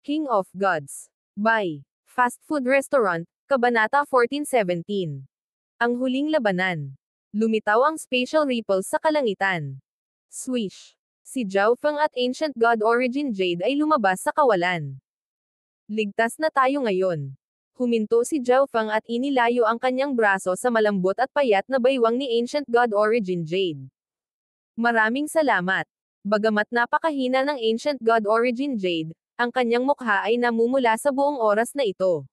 King of Gods. By Fast Food Restaurant, Kabanata 1417. Ang huling labanan. Lumitaw ang spatial ripples sa kalangitan. Swish. Si Zhao Feng at Ancient God Origin Jade ay lumabas sa kawalan. Ligtas na tayo ngayon. Huminto si Zhao Feng at inilayo ang kanyang braso sa malambot at payat na baywang ni Ancient God Origin Jade. Maraming salamat. Bagamat napakahina ng Ancient God Origin Jade, ang kanyang mukha ay namumula sa buong oras na ito.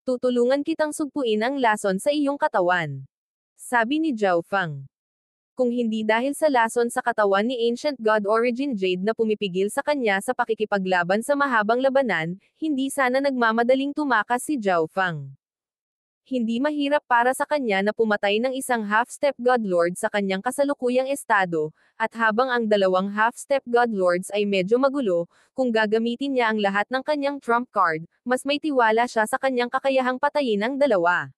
Tutulungan kitang sugpuin ang lason sa iyong katawan. Sabi ni Zhao Feng. Kung hindi dahil sa lason sa katawan ni Ancient God Origin Jade na pumipigil sa kanya sa pakikipaglaban sa mahabang labanan, hindi sana nagmamadaling tumakas si Zhao Feng. Hindi mahirap para sa kanya na pumatay ng isang half-step God Lord sa kanyang kasalukuyang estado, at habang ang dalawang half-step God Lords ay medyo magulo, kung gagamitin niya ang lahat ng kanyang trump card, mas may tiwala siya sa kanyang kakayahang patayin ang dalawa.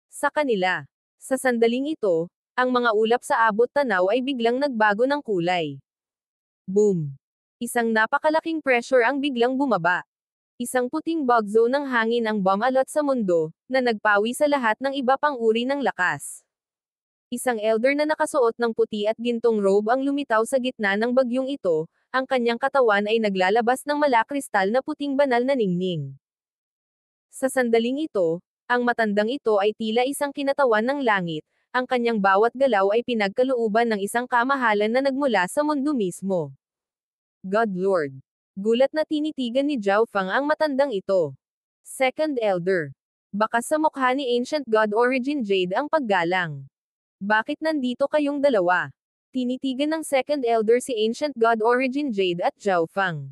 Sa kanila. Sa sandaling ito, ang mga ulap sa abot tanaw ay biglang nagbago ng kulay. Boom! Isang napakalaking pressure ang biglang bumaba. Isang puting bugzo ng hangin ang bumalot sa mundo, na nagpawi sa lahat ng iba pang uri ng lakas. Isang elder na nakasuot ng puti at gintong robe ang lumitaw sa gitna ng bagyong ito, ang kanyang katawan ay naglalabas ng malakristal na puting banal na ningning. Sa sandaling ito, ang matandang ito ay tila isang kinatawan ng langit, ang kanyang bawat galaw ay pinagkalooban ng isang kamahalan na nagmula sa mundo mismo. God Lord. Gulat na tinitigan ni Zhao Feng ang matandang ito. Second Elder. Bakas sa mukha ni Ancient God Origin Jade ang paggalang. Bakit nandito kayong dalawa? Tinitigan ng Second Elder si Ancient God Origin Jade at Zhao Feng.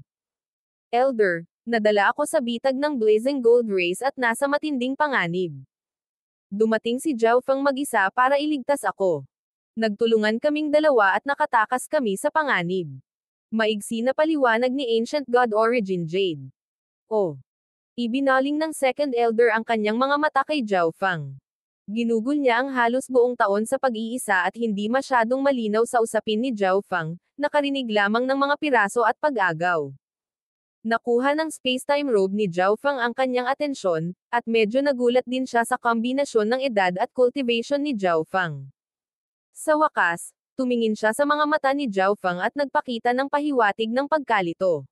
Elder, nadala ako sa bitag ng Blazing Gold Race at nasa matinding panganib. Dumating si Zhao Feng mag-isa para iligtas ako. Nagtulungan kaming dalawa at nakatakas kami sa panganib. Maigsi na paliwanag ni Ancient God Origin Jade. Oh. Ibinaling ng Second Elder ang kanyang mga mata kay Zhao Feng. Ginugol niya ang halos buong taon sa pag-iisa at hindi masyadong malinaw sa usapin ni Zhao Feng, nakarinig lamang ng mga piraso at pag-agaw. Nakuha ng space-time robe ni Zhao Feng ang kanyang atensyon, at medyo nagulat din siya sa kombinasyon ng edad at cultivation ni Zhao Feng. Sa wakas, tumingin siya sa mga mata ni Zhao Feng at nagpakita ng pahiwatig ng pagkalito.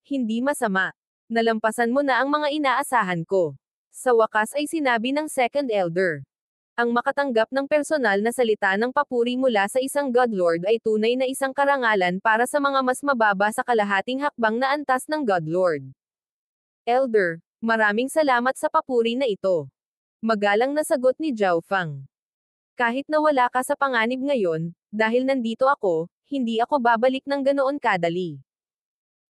Hindi masama. Nalampasan mo na ang mga inaasahan ko. Sa wakas ay sinabi ng Second Elder. Ang makatanggap ng personal na salita ng papuri mula sa isang God Lord ay tunay na isang karangalan para sa mga mas mababa sa kalahating hakbang na antas ng God Lord. Elder, maraming salamat sa papuri na ito. Magalang na sagot ni Zhao Feng. Kahit na wala ka sa panganib ngayon, dahil nandito ako, hindi ako babalik ng ganoon kadali.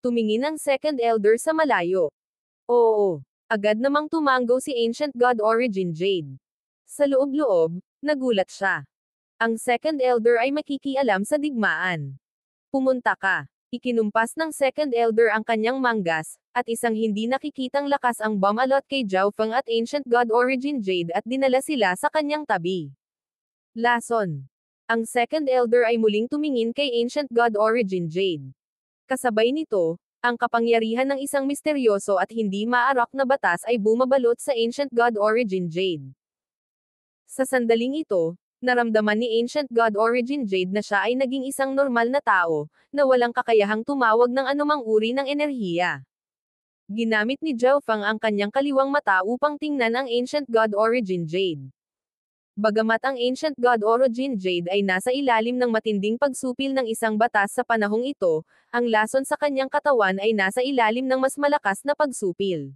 Tumingin ang Second Elder sa malayo. Oo, agad namang tumanggo si Ancient God Origin Jade. Sa loob-loob, nagulat siya. Ang Second Elder ay makikialam sa digmaan. Pumunta ka. Ikinumpas ng Second Elder ang kanyang manggas, at isang hindi nakikitang lakas ang bumalot kay Zhao Feng at Ancient God Origin Jade at dinala sila sa kanyang tabi. Lason. Ang Second Elder ay muling tumingin kay Ancient God Origin Jade. Kasabay nito, ang kapangyarihan ng isang misteryoso at hindi maarak na batas ay bumabalot sa Ancient God Origin Jade. Sa sandaling ito, naramdaman ni Ancient God Origin Jade na siya ay naging isang normal na tao, na walang kakayahang tumawag ng anumang uri ng enerhiya. Ginamit ni Zhao Feng ang kanyang kaliwang mata upang tingnan ang Ancient God Origin Jade. Bagamat ang Ancient God Origin Jade ay nasa ilalim ng matinding pagsupil ng isang batas sa panahong ito, ang lason sa kanyang katawan ay nasa ilalim ng mas malakas na pagsupil.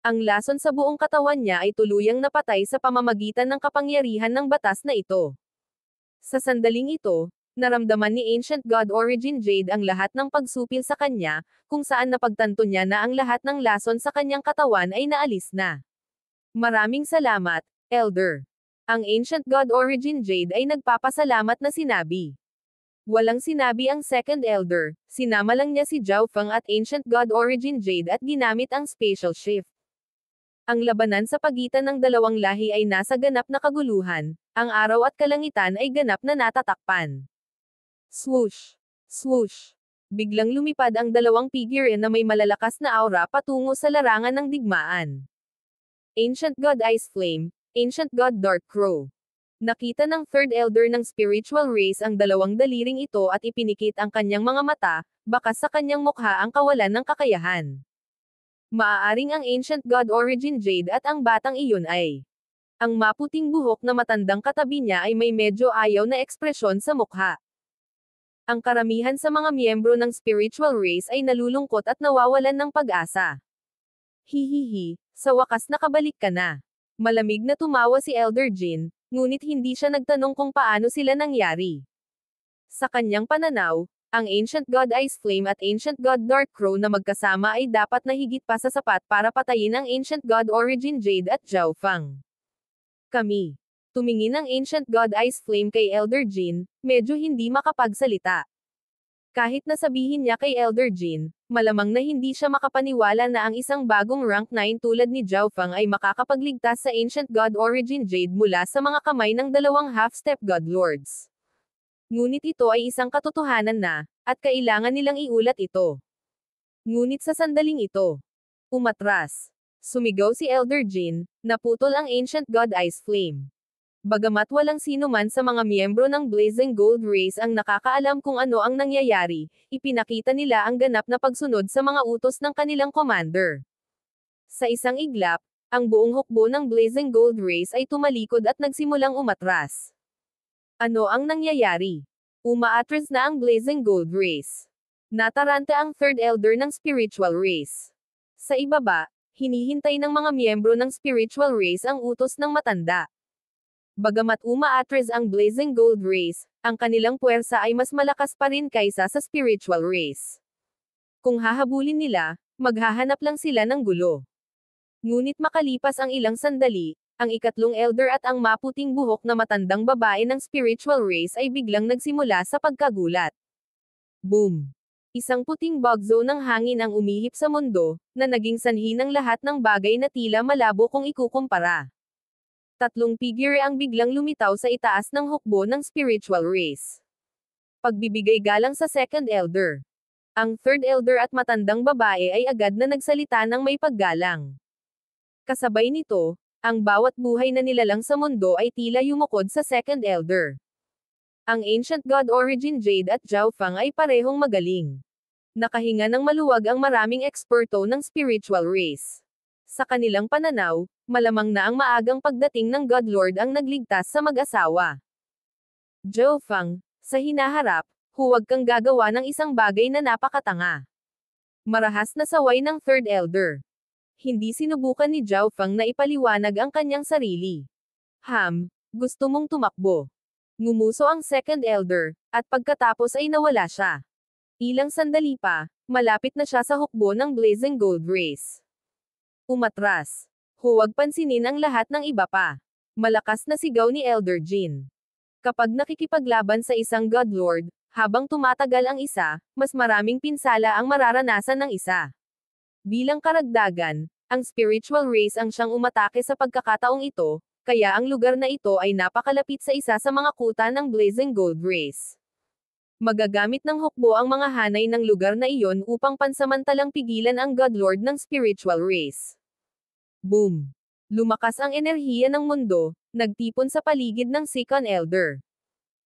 Ang lason sa buong katawan niya ay tuluyang napatay sa pamamagitan ng kapangyarihan ng batas na ito. Sa sandaling ito, naramdaman ni Ancient God Origin Jade ang lahat ng pagsupil sa kanya, kung saan napagtanto niya na ang lahat ng lason sa kanyang katawan ay naalis na. Maraming salamat, Elder. Ang Ancient God Origin Jade ay nagpapasalamat na sinabi. Walang sinabi ang Second Elder, sinama lang niya si Zhao Feng at Ancient God Origin Jade at ginamit ang spatial shift. Ang labanan sa pagitan ng dalawang lahi ay nasa ganap na kaguluhan, ang araw at kalangitan ay ganap na natatakpan. Swoosh! Swoosh! Biglang lumipad ang dalawang figure na may malalakas na aura patungo sa larangan ng digmaan. Ancient God Ice Flame, Ancient God Dark Crow. Nakita ng Third Elder ng spiritual race ang dalawang daliring ito at ipinikit ang kanyang mga mata, baka sa kanyang mukha ang kawalan ng kakayahan. Maaaring ang Ancient God Origin Jade at ang batang iyon ay. Ang maputing buhok na matandang katabi niya ay may medyo ayaw na ekspresyon sa mukha. Ang karamihan sa mga miyembro ng spiritual race ay nalulungkot at nawawalan ng pag-asa. Hihihi, sa wakas nakabalik ka na. Malamig na tumawa si Elder Jin, ngunit hindi siya nagtanong kung paano sila nangyari. Sa kanyang pananaw, ang Ancient God Ice Flame at Ancient God Dark Crow na magkasama ay dapat na higit pa sa sapat para patayin ang Ancient God Origin Jade at Zhao Fang. Kami. Tumingin ang Ancient God Ice Flame kay Elder Jin, medyo hindi makapagsalita. Kahit na sabihin niya kay Elder Jin, malamang na hindi siya makapaniwala na ang isang bagong rank 9 tulad ni Zhao Fang ay makakapagligtas sa Ancient God Origin Jade mula sa mga kamay ng dalawang half-step God Lords. Ngunit ito ay isang katotohanan na, at kailangan nilang iulat ito. Ngunit sa sandaling ito, umatras. Sumigaw si Elder Jin, naputol ang Ancient God Ice Flame. Bagamat walang sino man sa mga miyembro ng Blazing Gold Race ang nakakaalam kung ano ang nangyayari, ipinakita nila ang ganap na pagsunod sa mga utos ng kanilang commander. Sa isang iglap, ang buong hukbo ng Blazing Gold Race ay tumalikod at nagsimulang umatras. Ano ang nangyayari? Umaatras na ang Blazing Gold Race. Nataranta ang Third Elder ng Spiritual Race. Sa ibaba, hinihintay ng mga miyembro ng Spiritual Race ang utos ng matanda. Bagamat umaatras ang Blazing Gold Race, ang kanilang puwersa ay mas malakas pa rin kaysa sa Spiritual Race. Kung hahabulin nila, maghahanap lang sila ng gulo. Ngunit makalipas ang ilang sandali, ang ikatlong elder at ang maputing buhok na matandang babae ng Spiritual Race ay biglang nagsimula sa pagkagulat. Boom! Isang puting bugzo ng hangin ang umihip sa mundo, na naging sanhi ng lahat ng bagay na tila malabo kung ikukumpara. Tatlong figure ang biglang lumitaw sa itaas ng hukbo ng spiritual race. Pagbibigay galang sa second elder. Ang third elder at matandang babae ay agad na nagsalita ng may paggalang. Kasabay nito, ang bawat buhay na nilalang sa mundo ay tila yumukod sa second elder. Ang Ancient God Origin Jade at Zhao Fang ay parehong magaling. Nakahinga ng maluwag ang maraming eksperto ng spiritual race. Sa kanilang pananaw, malamang na ang maagang pagdating ng God Lord ang nagligtas sa mag-asawa. Zhao Fang, sa hinaharap, huwag kang gagawa ng isang bagay na napakatanga. Marahas na saway ng third elder. Hindi sinubukan ni Zhao Fang na ipaliwanag ang kanyang sarili. Gusto mong tumakbo. Ngumuso ang second elder, at pagkatapos ay nawala siya. Ilang sandali pa, malapit na siya sa hukbo ng Blazing Gold Race. Umatras. Huwag pansinin ang lahat ng iba pa. Malakas na sigaw ni Elder Jin. Kapag nakikipaglaban sa isang God Lord, habang tumatagal ang isa, mas maraming pinsala ang mararanasan ng isa. Bilang karagdagan, ang spiritual race ang siyang umatake sa pagkakataong ito, kaya ang lugar na ito ay napakalapit sa isa sa mga kuta ng Blazing Gold Race. Magagamit ng hukbo ang mga hanay ng lugar na iyon upang pansamantalang pigilan ang God Lord ng spiritual race. Boom! Lumakas ang enerhiya ng mundo, nagtipon sa paligid ng second elder.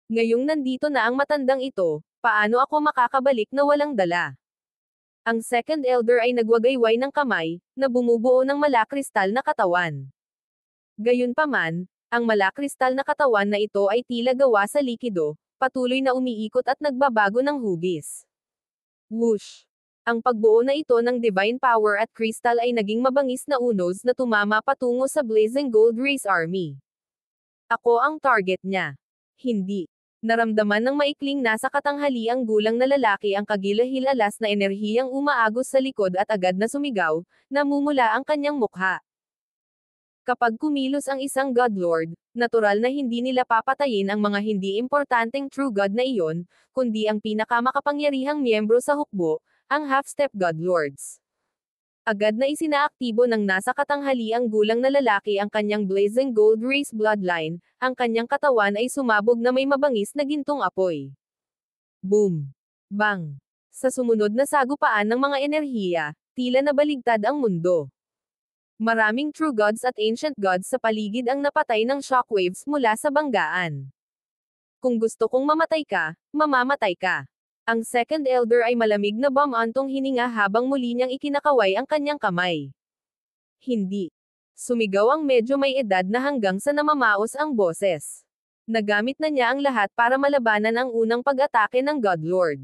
Ngayong nandito na ang matandang ito, paano ako makakabalik na walang dala? Ang second elder ay nagwagayway ng kamay, na bumubuo ng malakristal na katawan. Gayunpaman, ang malakristal na katawan na ito ay tila gawa sa likido, patuloy na umiikot at nagbabago ng hugis. Whoosh! Ang pagbuo na ito ng divine power at crystal ay naging mabangis na unos na tumama patungo sa Blazing Gold Race Army. Ako ang target niya. Hindi. Naramdaman ng maikling nasa katanghali ang gulang na lalaki ang kagilahilalas na enerhiyang umaagos sa likod at agad na sumigaw, namumula ang kanyang mukha. Kapag kumilos ang isang God Lord, natural na hindi nila papatayin ang mga hindi importanteng true God na iyon, kundi ang pinakamakapangyarihang miyembro sa hukbo, ang half-step God Lords. Agad na isinaaktibo ng nasa katanghali ang gulang na lalaki ang kanyang Blazing Gold Race bloodline, ang kanyang katawan ay sumabog na may mabangis na gintong apoy. Boom! Bang! Sa sumunod na sagupaan ng mga enerhiya, tila nabaligtad ang mundo. Maraming true gods at ancient gods sa paligid ang napatay ng shockwaves mula sa banggaan. Kung gusto kong mamatay ka, mamamatay ka. Ang second elder ay malamig na bumantong hininga habang muli niyang ikinakaway ang kanyang kamay. Hindi. Sumigaw ang medyo may edad na hanggang sa namamaos ang boses. Nagamit na niya ang lahat para malabanan ang unang pag-atake ng Godlord.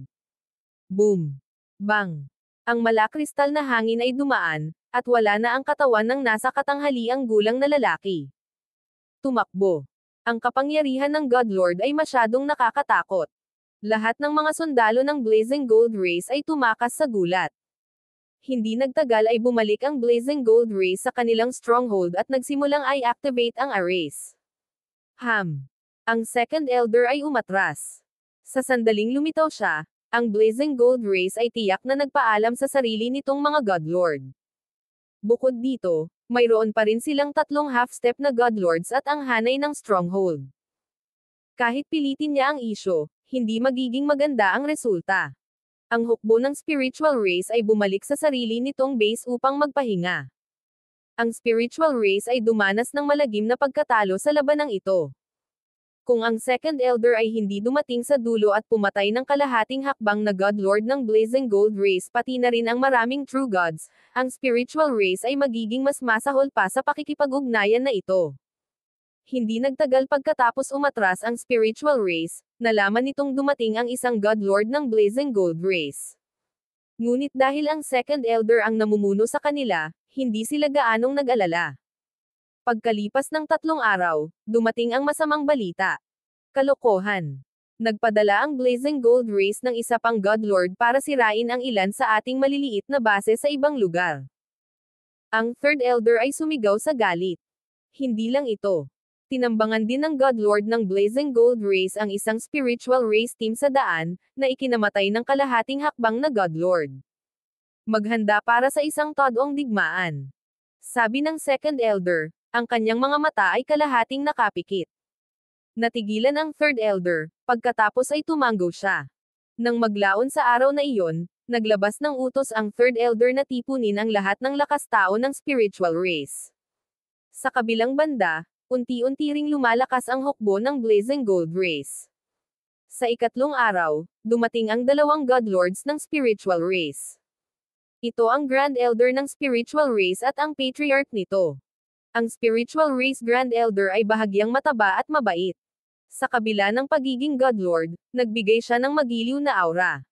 Boom! Bang! Ang malakristal na hangin ay dumaan, at wala na ang katawan ng nasa katanghaliang gulang na lalaki. Tumakbo. Ang kapangyarihan ng Godlord ay masyadong nakakatakot. Lahat ng mga sundalo ng Blazing Gold Race ay tumakas sa gulat. Hindi nagtagal ay bumalik ang Blazing Gold Race sa kanilang stronghold at nagsimulang i-activate ang arrays. Ang second elder ay umatras. Sa sandaling lumitaw siya, ang Blazing Gold Race ay tiyak na nagpaalam sa sarili nitong mga Godlord. Bukod dito, mayroon pa rin silang tatlong half-step na Godlords at ang hanay ng stronghold. Kahit pilitin niya ang isyo, hindi magiging maganda ang resulta. Ang hukbo ng spiritual race ay bumalik sa sarili nitong base upang magpahinga. Ang spiritual race ay dumanas ng malagim na pagkatalo sa labanang ito. Kung ang second elder ay hindi dumating sa dulo at pumatay ng kalahating hakbang na Godlord ng Blazing Gold Race pati na rin ang maraming true gods, ang spiritual race ay magiging mas masahol pa sa pakikipag-ugnayan na ito. Hindi nagtagal pagkatapos umatras ang spiritual race, nalaman nitong dumating ang isang Godlord ng Blazing Gold Race. Ngunit dahil ang second elder ang namumuno sa kanila, hindi sila gaanong nag-alala. Pagkalipas ng 3 araw, dumating ang masamang balita. Kalokohan. Nagpadala ang Blazing Gold Race ng isa pang Godlord para sirain ang ilan sa ating maliliit na base sa ibang lugar. Ang third elder ay sumigaw sa galit. Hindi lang ito. Tinambangan din ng Godlord ng Blazing Gold Race ang isang spiritual race team sa daan, na ikinamatay ng kalahating hakbang na Godlord. Maghanda para sa isang todong digmaan. Sabi ng second elder, ang kanyang mga mata ay kalahating nakapikit. Natigilan ang third elder, pagkatapos ay tumango siya. Nang maglaon sa araw na iyon, naglabas ng utos ang third elder na tipunin ang lahat ng lakas tao ng spiritual race. Sa kabilang banda, unti-unti ring lumalakas ang hukbo ng Blazing Gold Race. Sa ikatlong araw, dumating ang 2 Godlords ng spiritual race. Ito ang Grand Elder ng spiritual race at ang Patriarch nito. Ang spiritual race Grand Elder ay bahagyang mataba at mabait. Sa kabila ng pagiging Godlord, nagbigay siya ng magiliw na aura.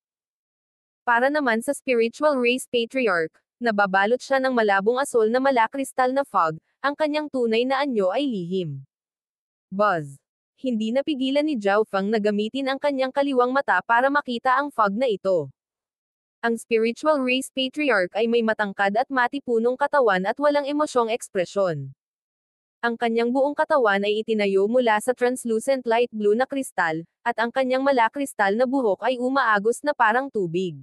Para naman sa spiritual race Patriarch, nababalot siya ng malabong asol na malakristal na fog, ang kanyang tunay na anyo ay lihim. Buzz. Hindi napigilan ni Zhao Feng na gamitin ang kanyang kaliwang mata para makita ang fog na ito. Ang spiritual race Patriarch ay may matangkad at matipunong katawan at walang emosyong ekspresyon. Ang kanyang buong katawan ay itinayo mula sa translucent light blue na kristal, at ang kanyang malakristal na buhok ay umaagos na parang tubig.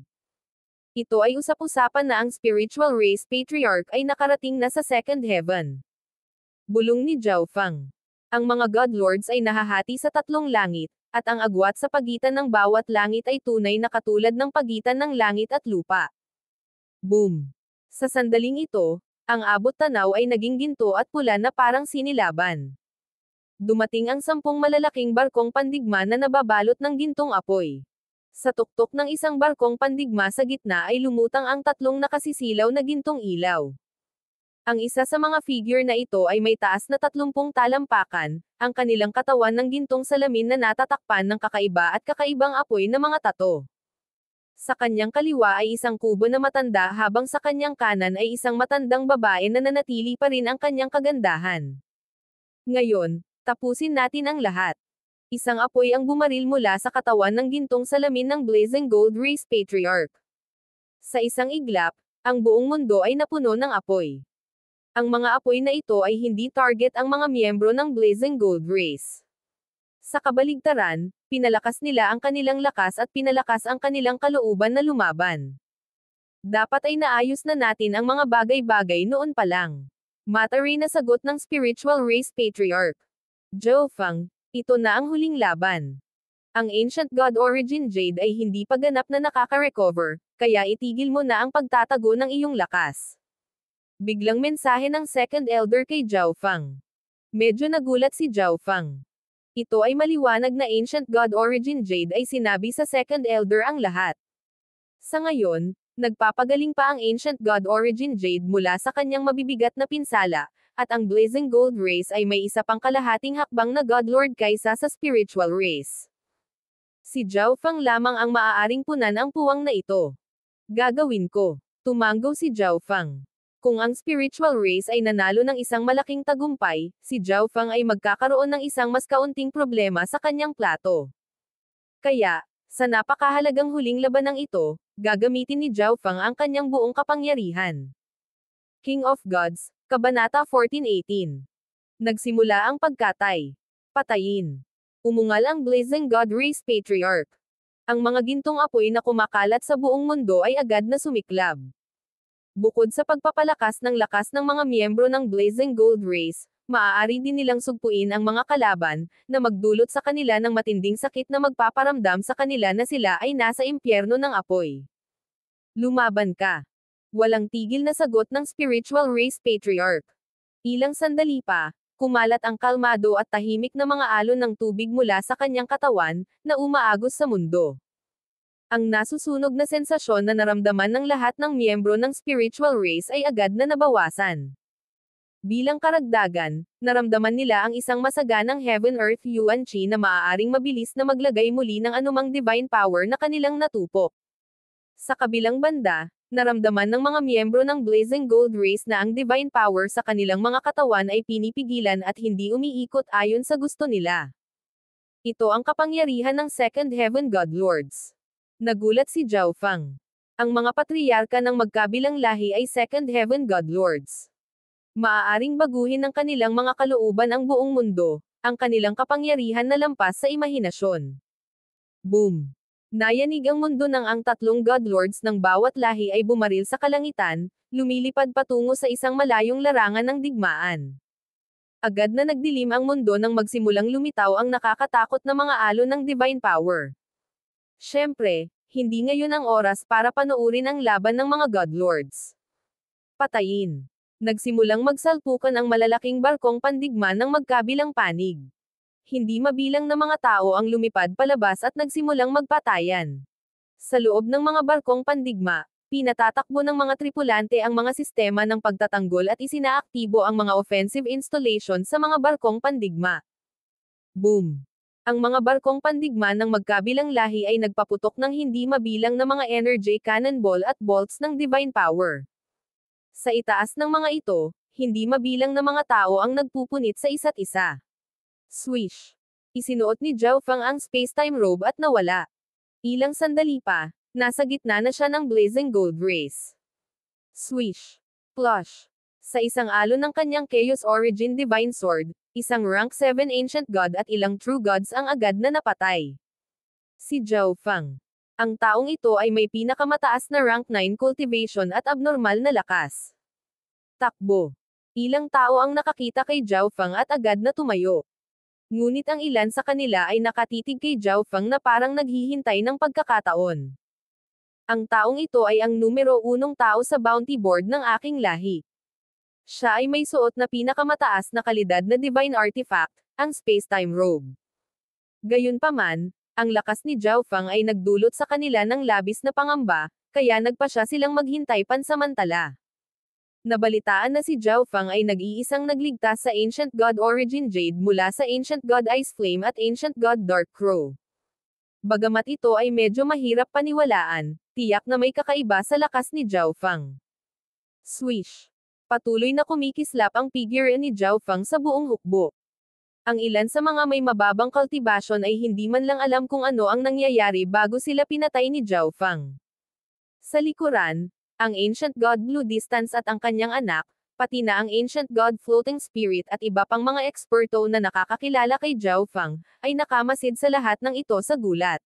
Ito ay usap-usapan na ang spiritual race Patriarch ay nakarating na sa second heaven. Bulong ni Zhao Feng. Ang mga Godlords ay nahahati sa 3 langit, at ang agwat sa pagitan ng bawat langit ay tunay na katulad ng pagitan ng langit at lupa. Boom! Sa sandaling ito, ang abot tanaw ay naging ginto at pula na parang sinilaban. Dumating ang 10 malalaking barkong pandigma na nababalot ng gintong apoy. Sa tuktok ng isang barkong pandigma sa gitna ay lumutang ang 3 nakasisilaw na gintong ilaw. Ang isa sa mga figure na ito ay may taas na 30 talampakan, ang kanilang katawan ng gintong salamin na natatakpan ng kakaiba at kakaibang apoy na mga tato. Sa kanyang kaliwa ay isang kubo na matanda habang sa kanyang kanan ay isang matandang babae na nanatili pa rin ang kanyang kagandahan. Ngayon, tapusin natin ang lahat. Isang apoy ang bumaril mula sa katawan ng gintong salamin ng Blazing Gold Race Patriarch. Sa isang iglap, ang buong mundo ay napuno ng apoy. Ang mga apoy na ito ay hindi target ang mga miyembro ng Blazing Gold Race. Sa kabaligtaran, pinalakas nila ang kanilang lakas at pinalakas ang kanilang kalooban na lumaban. Dapat ay naayos na natin ang mga bagay-bagay noon pa lang. Mataray na sagot ng spiritual race Patriarch. Zhao Feng, ito na ang huling laban. Ang Ancient God Origin Jade ay hindi pa ganap na nakaka-recover, kaya itigil mo na ang pagtatago ng iyong lakas. Biglang mensahe ng Second Elder kay Zhao Fang. Medyo nagulat si Zhao Fang. Ito ay maliwanag na Ancient God Origin Jade ay sinabi sa Second Elder ang lahat. Sa ngayon, nagpapagaling pa ang Ancient God Origin Jade mula sa kanyang mabibigat na pinsala, at ang Blazing Gold Race ay may isa pang kalahating hakbang na God Lord kaysa sa Spiritual Race. Si Zhao Fang lamang ang maaaring punan ang puwang na ito. Gagawin ko. Tumanggo si Zhao Fang. Kung ang spiritual race ay nanalo ng isang malaking tagumpay, si Zhao Fang ay magkakaroon ng isang mas kaunting problema sa kanyang plato. Kaya, sa napakahalagang huling labanang ito, gagamitin ni Zhao Fang ang kanyang buong kapangyarihan. King of Gods, Kabanata 14:18. Nagsimula ang pagkatay. Patayin. Umungal ang Blazing God Race Patriarch. Ang mga gintong apoy na kumakalat sa buong mundo ay agad na sumiklab. Bukod sa pagpapalakas ng lakas ng mga miyembro ng Blazing Gold Race, maaari din nilang sugpuin ang mga kalaban, na magdulot sa kanila ng matinding sakit na magpaparamdam sa kanila na sila ay nasa impyerno ng apoy. Lumaban ka. Walang tigil na sagot ng Spiritual Race Patriarch. Ilang sandali pa, kumalat ang kalmado at tahimik na mga alon ng tubig mula sa kanyang katawan, na umaagos sa mundo. Ang nasusunog na sensasyon na naramdaman ng lahat ng miyembro ng spiritual race ay agad na nabawasan. Bilang karagdagan, naramdaman nila ang isang masaganang Heaven-Earth Yuan Qi na maaaring mabilis na maglagay muli ng anumang divine power na kanilang natupok. Sa kabilang banda, naramdaman ng mga miyembro ng Blazing Gold Race na ang divine power sa kanilang mga katawan ay pinipigilan at hindi umiikot ayon sa gusto nila. Ito ang kapangyarihan ng Second Heaven God Lords. Nagulat si Zhao Fang. Ang mga patriyarka ng magkabilang lahi ay Second Heaven God Lords. Maaaring baguhin ng kanilang mga kalooban ang buong mundo, ang kanilang kapangyarihan na lampas sa imahinasyon. Boom! Nayanig ang mundo ng ang tatlong God Lords ng bawat lahi ay bumaril sa kalangitan, lumilipad patungo sa isang malayong larangan ng digmaan. Agad na nagdilim ang mundo nang magsimulang lumitaw ang nakakatakot na mga alon ng divine power. Siyempre, hindi ngayon ang oras para panoorin ang laban ng mga God Lords. Patayin. Nagsimulang magsalpukan ang malalaking barkong pandigma ng magkabilang panig. Hindi mabilang na mga tao ang lumipad palabas at nagsimulang magpatayan. Sa loob ng mga barkong pandigma, pinatatakbo ng mga tripulante ang mga sistema ng pagtatanggol at isinaaktibo ang mga offensive installation sa mga barkong pandigma. Boom! Ang mga barkong pandigma ng magkabilang lahi ay nagpaputok ng hindi mabilang na mga energy cannonball at bolts ng divine power. Sa itaas ng mga ito, hindi mabilang na mga tao ang nagpupunit sa isa't isa. Swish! Isinuot ni Zhao Fang ang space-time robe at nawala. Ilang sandali pa, nasa gitna na siya ng Blazing Gold Race. Swish! Plush! Sa isang alon ng kanyang Chaos Origin Divine Sword, isang rank 7 Ancient God at ilang True Gods ang agad na napatay. Si Zhao Fang. Ang taong ito ay may pinakamataas na rank 9 cultivation at abnormal na lakas. Takbo! Ilang tao ang nakakita kay Zhao Fang at agad na tumayo. Ngunit ang ilan sa kanila ay nakatitig kay Zhao Fang na parang naghihintay ng pagkakataon. Ang taong ito ay ang numero 1 tao sa bounty board ng aking lahi. Siya ay may suot na pinakamataas na kalidad na divine artifact, ang space-time robe. Gayunpaman, ang lakas ni Zhao Fang ay nagdulot sa kanila ng labis na pangamba, kaya nagpa siya silang maghintay pansamantala. Nabalitaan na si Zhao Fang ay nag-iisang nagligtas sa Ancient God Origin Jade mula sa Ancient God Ice Flame at Ancient God Dark Crow. Bagamat ito ay medyo mahirap paniwalaan, tiyak na may kakaiba sa lakas ni Zhao Fang. Swish! Patuloy na kumikislap ang figure ni Zhao Fang sa buong hukbo. Ang ilan sa mga may mababang cultivation ay hindi man lang alam kung ano ang nangyayari bago sila pinatay ni Zhao Fang. Sa likuran, ang Ancient God Blue Distance at ang kanyang anak, pati na ang Ancient God Floating Spirit at iba pang mga eksperto na nakakakilala kay Zhao Fang, ay nakamasid sa lahat ng ito sa gulat.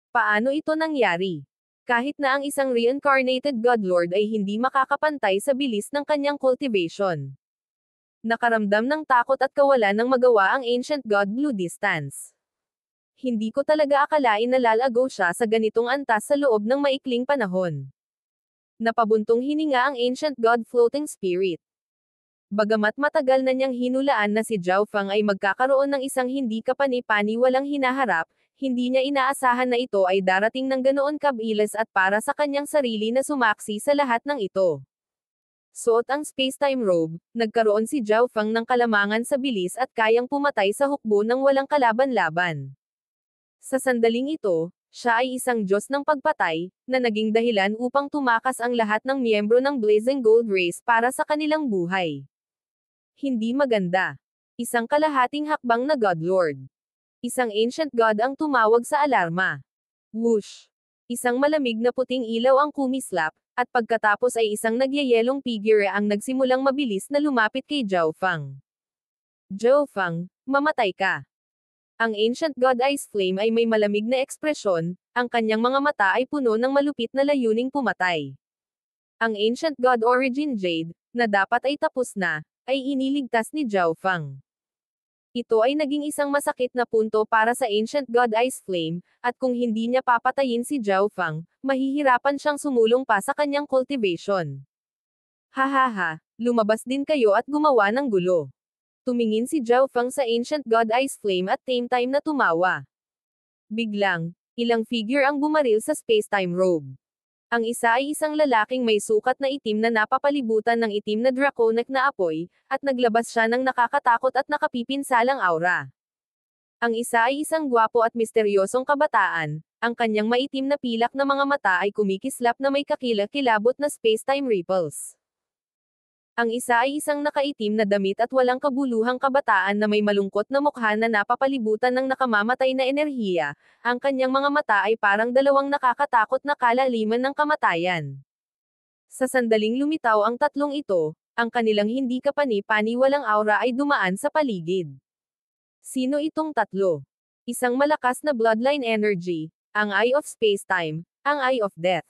Paano ito nangyari? Kahit na ang isang reincarnated God Lord ay hindi makakapantay sa bilis ng kanyang cultivation. Nakaramdam ng takot at kawalan ng magawa ang Ancient God Blue Distance. Hindi ko talaga akalain na lalago siya sa ganitong antas sa loob ng maikling panahon. Napabuntong hininga ang ancient god floating spirit. Bagamat matagal na niyang hinulaan na si Zhao Feng ay magkakaroon ng isang hindi kapani-paniwalang hinaharap, hindi niya inaasahan na ito ay darating ng ganoon kabilis at para sa kanyang sarili na sumaksi sa lahat ng ito. Suot ang space-time robe, nagkaroon si Zhao Feng ng kalamangan sa bilis at kayang pumatay sa hukbo ng walang kalaban-laban. Sa sandaling ito, siya ay isang Diyos ng pagpatay, na naging dahilan upang tumakas ang lahat ng miyembro ng Blazing Gold Race para sa kanilang buhay. Hindi maganda. Isang kalahating hakbang na Godlord. Isang ancient god ang tumawag sa alarma. Whoosh! Isang malamig na puting ilaw ang kumislap, at pagkatapos ay isang nagyayelong figure ang nagsimulang mabilis na lumapit kay Zhao Feng. Zhao Feng, mamatay ka. Ang ancient god Ice Flame ay may malamig na ekspresyon, ang kanyang mga mata ay puno ng malupit na layuning pumatay. Ang ancient god Origin Jade, na dapat ay tapos na, ay iniligtas ni Zhao Feng. Ito ay naging isang masakit na punto para sa ancient god Ice Flame, at kung hindi niya papatayin si Zhao Feng, mahihirapan siyang sumulong pa sa kanyang cultivation. Hahaha, lumabas din kayo at gumawa ng gulo. Tumingin si Zhao Feng sa ancient god Ice Flame at same time na tumawa. Biglang, ilang figure ang bumaril sa space-time robe. Ang isa ay isang lalaking may sukat na itim na napapalibutan ng itim na draconic na apoy, at naglabas siya ng nakakatakot at nakapipinsalang aura. Ang isa ay isang gwapo at misteryosong kabataan, ang kanyang maitim na pilak na mga mata ay kumikislap na may kakilakilabot na space-time ripples. Ang isa ay isang nakaitim na damit at walang kabuluhang kabataan na may malungkot na mukha na napapalibutan ng nakamamatay na enerhiya, ang kanyang mga mata ay parang dalawang nakakatakot na kalaliman ng kamatayan. Sa sandaling lumitaw ang tatlong ito, ang kanilang hindi kapani-paniwalang aura ay dumaan sa paligid. Sino itong tatlo? Isang malakas na bloodline energy, ang Eye of Space-Time, ang Eye of Death.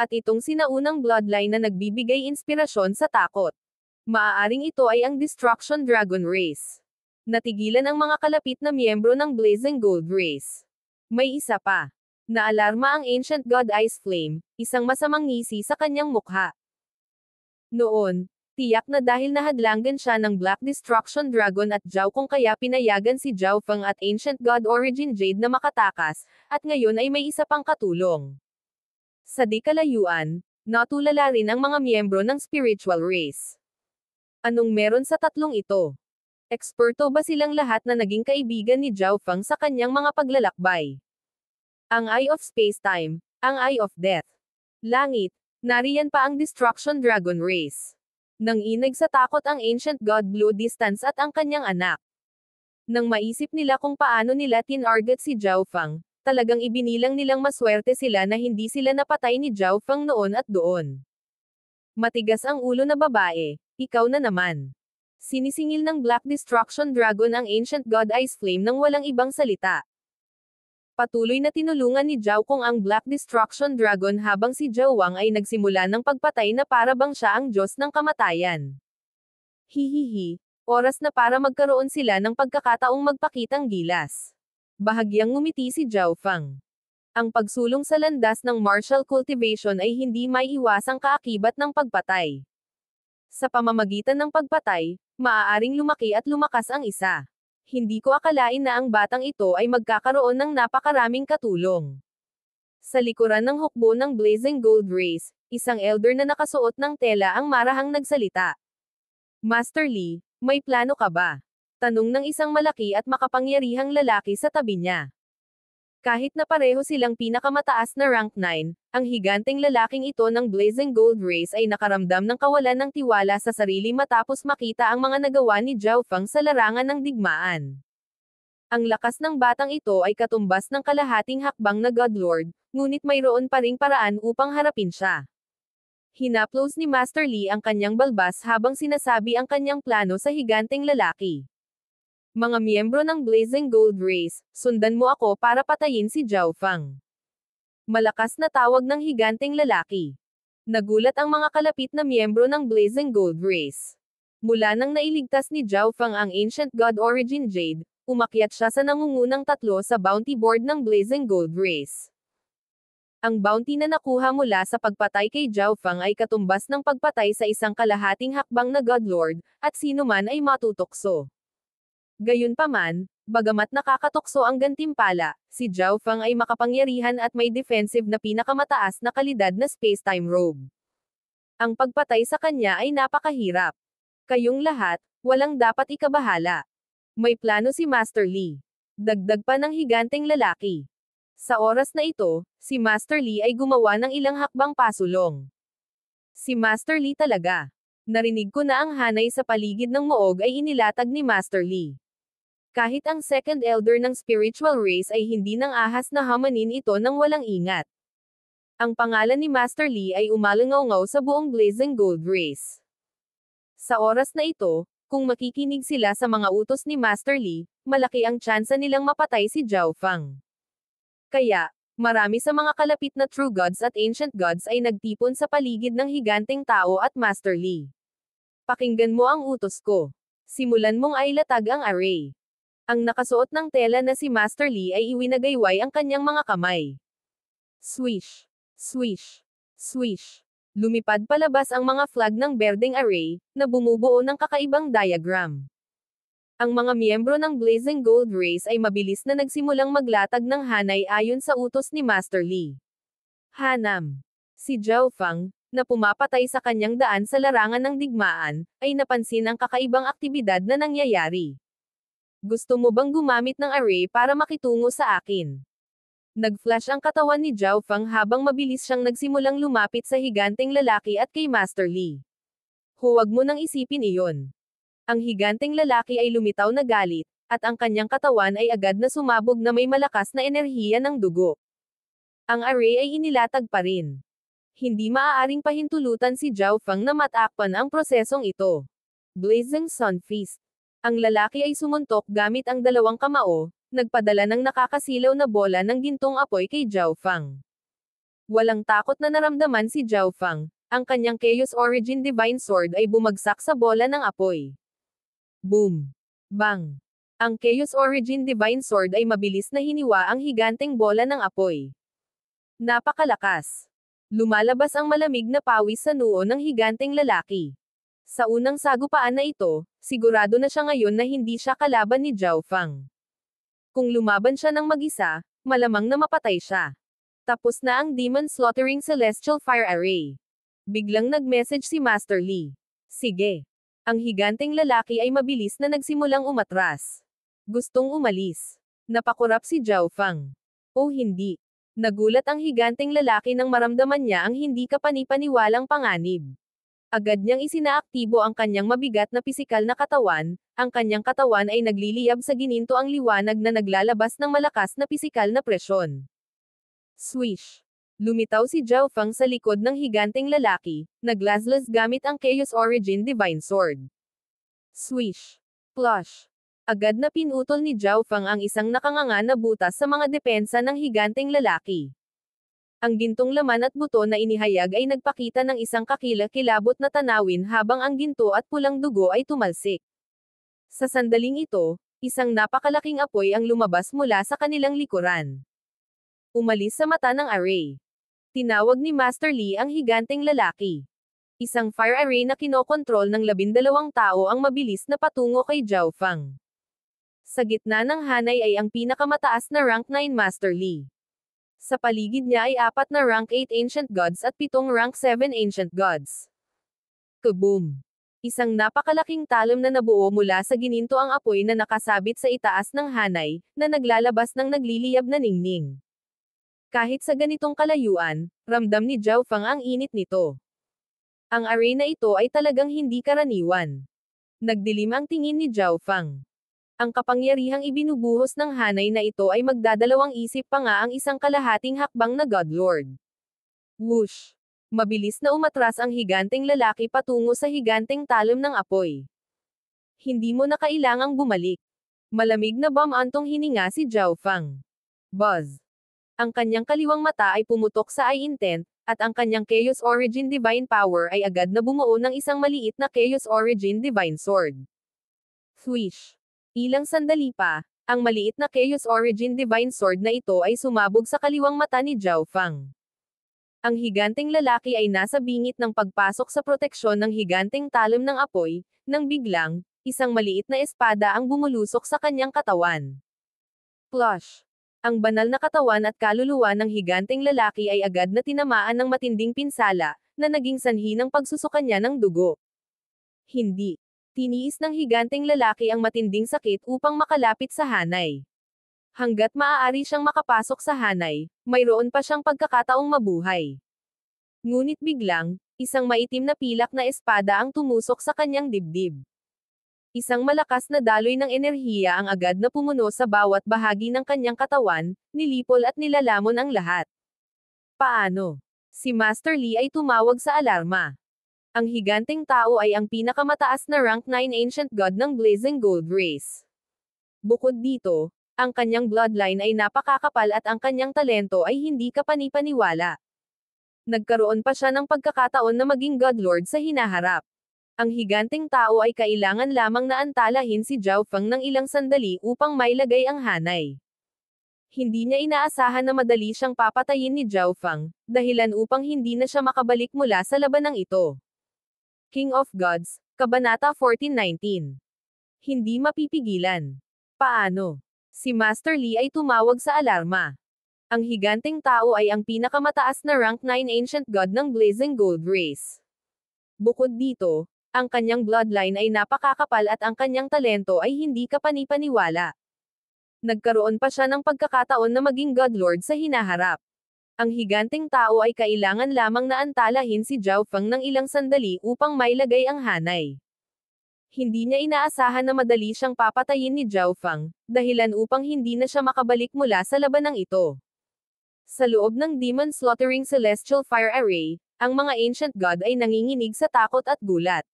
At itong sinaunang bloodline na nagbibigay inspirasyon sa takot. Maaaring ito ay ang Destruction Dragon Race. Natigilan ang mga kalapit na miyembro ng Blazing Gold Race. May isa pa. Naalarma ang Ancient God Ice Flame, isang masamang ngisi sa kanyang mukha. Noon, tiyak na dahil nahadlangan siya ng Black Destruction Dragon at Zhao kung kaya pinayagan si Zhao Feng at Ancient God Origin Jade na makatakas, at ngayon ay may isa pang katulong. Sa di kalayuan, natulala rin ang mga miyembro ng spiritual race. Anong meron sa tatlong ito? Eksperto ba silang lahat na naging kaibigan ni Zhao Feng sa kanyang mga paglalakbay? Ang Eye of Space-Time, ang Eye of Death. Langit, nariyan pa ang Destruction Dragon Race. Nanginag sa takot ang Ancient God Blue Distance at ang kanyang anak. Nang maisip nila kung paano nila tinarget si Zhao Feng, talagang ibinilang nilang maswerte sila na hindi sila napatay ni Zhao Feng noon at doon. Matigas ang ulo na babae, ikaw na naman. Sinisingil ng Black Destruction Dragon ang Ancient God Ice Flame nang walang ibang salita. Patuloy na tinulungan ni Zhao Kung ang Black Destruction Dragon habang si Zhao Wang ay nagsimula ng pagpatay na para bang siya ang Diyos ng kamatayan. Hihihi, oras na para magkaroon sila ng pagkakataong magpakitang gilas. Bahagyang ngumiti si Zhao Feng. Ang pagsulong sa landas ng martial cultivation ay hindi may iwasang kaakibat ng pagpatay. Sa pamamagitan ng pagpatay, maaaring lumaki at lumakas ang isa. Hindi ko akalain na ang batang ito ay magkakaroon ng napakaraming katulong. Sa likuran ng hukbo ng Blazing Gold Race, isang elder na nakasuot ng tela ang marahang nagsalita. Master Li, may plano ka ba? Tanong ng isang malaki at makapangyarihang lalaki sa tabi niya. Kahit na pareho silang pinakamataas na rank 9, ang higanteng lalaking ito ng Blazing Gold Race ay nakaramdam ng kawalan ng tiwala sa sarili matapos makita ang mga nagawa ni Zhao Feng sa larangan ng digmaan. Ang lakas ng batang ito ay katumbas ng kalahating hakbang na Godlord, ngunit mayroon pa ring paraan upang harapin siya. Hinaplos ni Master Li ang kanyang balbas habang sinasabi ang kanyang plano sa higanteng lalaki. Mga miyembro ng Blazing Gold Race, sundan mo ako para patayin si Zhao Feng. Malakas na tawag ng higanteng lalaki. Nagulat ang mga kalapit na miyembro ng Blazing Gold Race. Mula nang nailigtas ni Zhao Feng ang Ancient God Origin Jade, Umakyat siya sa nangungunang tatlo sa bounty board ng Blazing Gold Race. Ang bounty na nakuha mula sa pagpatay kay Zhao Fang ay katumbas ng pagpatay sa isang kalahating hakbang na Godlord, at sino man ay matutokso. Gayunpaman, bagamat nakakatokso ang gantimpala, si Zhao Fang ay makapangyarihan at may defensive na pinakamataas na kalidad na space-time robe. Ang pagpatay sa kanya ay napakahirap. Kayong lahat, walang dapat ikabahala. May plano si Master Li. Dagdag pa ng higanteng lalaki. Sa oras na ito, si Master Li ay gumawa ng ilang hakbang pasulong. Si Master Li talaga. Narinig ko na ang hanay sa paligid ng Moog ay inilatag ni Master Li. Kahit ang second elder ng spiritual race ay hindi nang ahas na hamanin ito ng walang ingat. Ang pangalan ni Master Li ay umalangaw sa buong Blazing Gold Race. Sa oras na ito, kung makikinig sila sa mga utos ni Master Li, malaki ang tsansa nilang mapatay si Zhao Fang. Kaya, marami sa mga kalapit na True Gods at Ancient Gods ay nagtipon sa paligid ng higanteng tao at Master Li. Pakinggan mo ang utos ko. Simulan mong ailatag ang array. Ang nakasuot ng tela na si Master Li ay iwinagayway ang kanyang mga kamay. Swish, swish, swish. Lumipad palabas ang mga flag ng berdeng array, na bumubuo ng kakaibang diagram. Ang mga miyembro ng Blazing Gold Race ay mabilis na nagsimulang maglatag ng hanay ayon sa utos ni Master Li. Hanam. Si Zhao Fang, na pumapatay sa kanyang daan sa larangan ng digmaan, ay napansin ang kakaibang aktibidad na nangyayari. Gusto mo bang gumamit ng array para makitungo sa akin? Nag-flash ang katawan ni Zhao Fang habang mabilis siyang nagsimulang lumapit sa higanteng lalaki at kay Master Li. Huwag mo nang isipin iyon. Ang higanteng lalaki ay lumitaw na galit, at ang kanyang katawan ay agad na sumabog na may malakas na enerhiya ng dugo. Ang array ay inilatag pa rin. Hindi maaaring pahintulutan si Zhao Fang na matakpan ang prosesong ito. Blazing Sun Feast. Ang lalaki ay sumuntok gamit ang dalawang kamao, nagpadala ng nakakasilaw na bola ng gintong apoy kay Zhao Fang. Walang takot na naramdaman si Zhao Fang, ang kanyang Chaos Origin Divine Sword ay bumagsak sa bola ng apoy. Boom! Bang! Ang Chaos Origin Divine Sword ay mabilis na hiniwa ang higanteng bola ng apoy. Napakalakas! Lumalabas ang malamig na pawis sa noo ng higanteng lalaki. Sa unang sagupaan na ito, sigurado na siya ngayon na hindi siya kalaban ni Zhao Fang. Kung lumaban siya ng mag-isa, malamang na mapatay siya. Tapos na ang Demon Slaughtering Celestial Fire Array. Biglang nag-message si Master Li. Sige. Ang higanteng lalaki ay mabilis na nagsimulang umatras. Gustong umalis. Napakurap si Zhao Fang. O hindi. Nagulat ang higanteng lalaki nang maramdaman niya ang hindi kapanipaniwalang panganib. Agad niyang isinaaktibo ang kanyang mabigat na pisikal na katawan, ang kanyang katawan ay nagliliyab sa gininto ang liwanag na naglalabas ng malakas na pisikal na presyon. Swish! Lumitaw si Zhao Fang sa likod ng higanteng lalaki, naglaslas gamit ang Chaos Origin Divine Sword. Swish! Plush! Agad na pinutol ni Zhao Fang ang isang nakanganga na butas sa mga depensa ng higanteng lalaki. Ang gintong laman at buto na inihayag ay nagpakita ng isang kakilakilabot na tanawin habang ang ginto at pulang dugo ay tumalsik. Sa sandaling ito, isang napakalaking apoy ang lumabas mula sa kanilang likuran. Umalis sa mata ng array. Tinawag ni Master Li ang higanteng lalaki. Isang fire array na kinokontrol ng 12 tao ang mabilis na patungo kay Zhao Fang. Sa gitna ng hanay ay ang pinakamataas na rank 9 Master Li. Sa paligid niya ay 4 na rank 8 Ancient Gods at 7 rank 7 Ancient Gods. Kaboom! Isang napakalaking talon na nabuo mula sa gininto ang apoy na nakasabit sa itaas ng hanay, na naglalabas ng nagliliyab na ningning. Kahit sa ganitong kalayuan, ramdam ni Zhao Fang ang init nito. Ang array na ito ay talagang hindi karaniwan. Nagdilim ang tingin ni Zhao Fang. Ang kapangyarihang ibinubuhos ng hanay na ito ay magdadalawang isip pa nga ang isang kalahating hakbang na Godlord. Whoosh! Mabilis na umatras ang higanteng lalaki patungo sa higanteng talon ng apoy. Hindi mo na kailangang bumalik. Malamig na bumantong hininga si Zhao Fang. Buzz! Ang kanyang kaliwang mata ay pumutok sa eye intent, at ang kanyang Chaos Origin Divine Power ay agad na bumuo ng isang maliit na Chaos Origin Divine Sword. Swish! Ilang sandali pa, Ang maliit na Chaos Origin Divine Sword na ito ay sumabog sa kaliwang mata ni Zhao Fang. Ang higanteng lalaki ay nasa bingit ng pagpasok sa proteksyon ng higanteng talim ng apoy, nang biglang, isang maliit na espada ang bumulusok sa kanyang katawan. Plush! Ang banal na katawan at kaluluwa ng higanteng lalaki ay agad na tinamaan ng matinding pinsala, na naging sanhi ng pagsusuka niya ng dugo. Hindi. Tiniis ng higanteng lalaki ang matinding sakit upang makalapit sa hanay. Hanggat maaari siyang makapasok sa hanay, mayroon pa siyang pagkakataong mabuhay. Ngunit biglang, isang maitim na pilak na espada ang tumusok sa kanyang dibdib. Isang malakas na daloy ng enerhiya ang agad na pumuno sa bawat bahagi ng kanyang katawan, nilipol at nilalamon ang lahat. Paano? Si Master Li ay tumawag sa alarma. Ang higanteng tao ay ang pinakamataas na rank 9 Ancient God ng Blazing Gold Race. Bukod dito, ang kanyang bloodline ay napakakapal at ang kanyang talento ay hindi kapani-paniwala. Nagkaroon pa siya ng pagkakataon na maging Godlord sa hinaharap. Ang higanteng tao ay kailangan lamang na antalahin si Zhao Feng ng ilang sandali upang mailagay ang hanay. Hindi niya inaasahan na madali siyang papatayin ni Zhao Feng, dahilan upang hindi na siya makabalik mula sa labanang ito. King of Gods, Kabanata 1419. Hindi mapipigilan. Paano? Si Master Li ay tumawag sa alarma. Ang higanteng tao ay ang pinakamataas na rank 9 Ancient God ng Blazing Gold Race. Bukod dito, ang kanyang bloodline ay napakakapal at ang kanyang talento ay hindi kapani-paniwala. Nagkaroon pa siya ng pagkakataon na maging Godlord sa hinaharap. Ang higanteng tao ay kailangan lamang na antalahin si Zhao Feng ng ilang sandali upang mailagay ang hanay. Hindi niya inaasahan na madali siyang papatayin ni Zhao Feng, dahilan upang hindi na siya makabalik mula sa labanang ito. Sa loob ng Demon Slaughtering Celestial Fire Array, ang mga Ancient God ay nanginginig sa takot at gulat.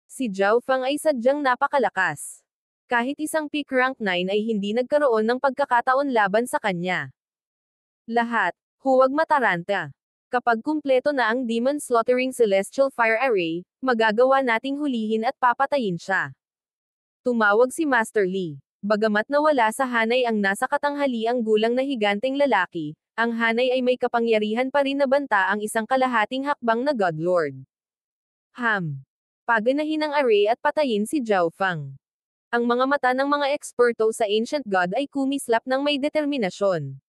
Si Zhao Feng ay sadyang napakalakas. Kahit isang peak rank 9 ay hindi nagkaroon ng pagkakataon laban sa kanya. Lahat, huwag mataranta. Kapag kumpleto na ang Demon Slaughtering Celestial Fire Array, magagawa nating hulihin at papatayin siya. Tumawag si Master Li. Bagamat nawala sa hanay ang nasa katanghaliang gulang na higanteng lalaki, ang hanay ay may kapangyarihan pa rin na banta ang isang kalahating hakbang na Godlord. Paganahin ang array at patayin si Zhao Feng. Ang mga mata ng mga eksperto sa Ancient God ay kumislap ng may determinasyon.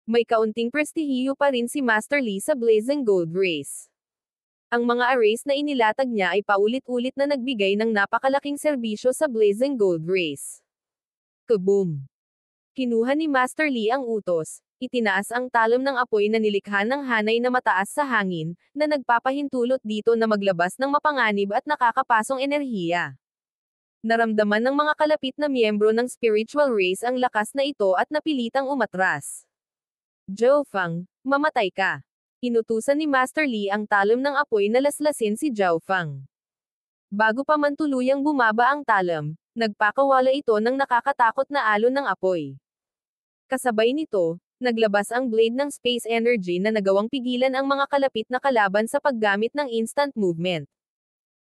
May kaunting prestihiyo pa rin si Master Li sa Blazing Gold Race. Ang mga arrays na inilatag niya ay paulit-ulit na nagbigay ng napakalaking serbisyo sa Blazing Gold Race. Kaboom! Kinuha ni Master Li ang utos, itinaas ang talom ng apoy na nilikha ng hanay na mataas sa hangin, na nagpapahintulot dito na maglabas ng mapanganib at nakakapasong enerhiya. Naramdaman ng mga kalapit na miyembro ng spiritual race ang lakas na ito at napilitang umatras. Zhao Feng, mamatay ka. Inutusan ni Master Li ang talom ng apoy na laslasin si Zhao Feng. Bago pa man tuluyang bumaba ang talom, nagpakawala ito ng nakakatakot na alon ng apoy. Kasabay nito, naglabas ang blade ng space energy na nagawang pigilan ang mga kalapit na kalaban sa paggamit ng instant movement.